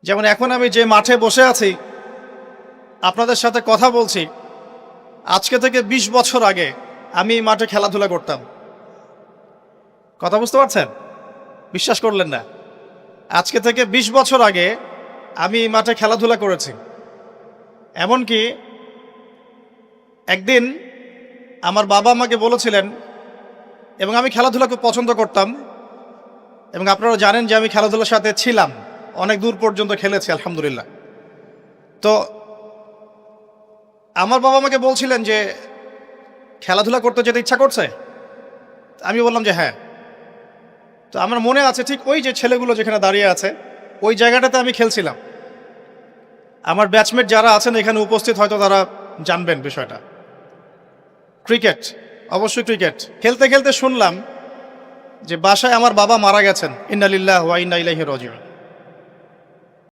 যেমন এখন আমি যে মাঠে বসে আছি, আপনাদের সাথে কথা বলছি, আজকে থেকে ২০ বছর আগে আমি এই মাঠে খেলাধুলা করতাম। কথা বুঝতে পারছেন? বিশ্বাস করলেন না। আজকে থেকে ২০ বছর আগে আমি এই মাঠে খেলাধুলা করেছি। এমনকি একদিন আমার বাবা আমাকে বলেছিলেন, এবং আমি খেলাধুলা খুব পছন্দ করতাম, এবং আপনারা জানেন যে আমি খেলাধুলার সাথে ছিলাম, অনেক দূর পর্যন্ত খেলেছি আলহামদুলিল্লাহ। তো আমার বাবা আমাকে বলছিলেন যে খেলাধুলা করতে যেতে ইচ্ছা করছে। আমি বললাম যে হ্যাঁ। তো আমার মনে আছে ঠিক ওই যে ছেলেগুলো যেখানে দাঁড়িয়ে আছে ওই জায়গাটাতে আমি খেলছিলাম। আমার ব্যাচমেট যারা আছেন এখানে উপস্থিত হয়তো তারা জানবেন বিষয়টা। ক্রিকেট, অবশ্যই ক্রিকেট খেলতে খেলতে শুনলাম যে বাসায় আমার বাবা মারা গেছেন। ইন্না লিল্লাহি ওয়া ইন্না ইলাইহি রাজিউন।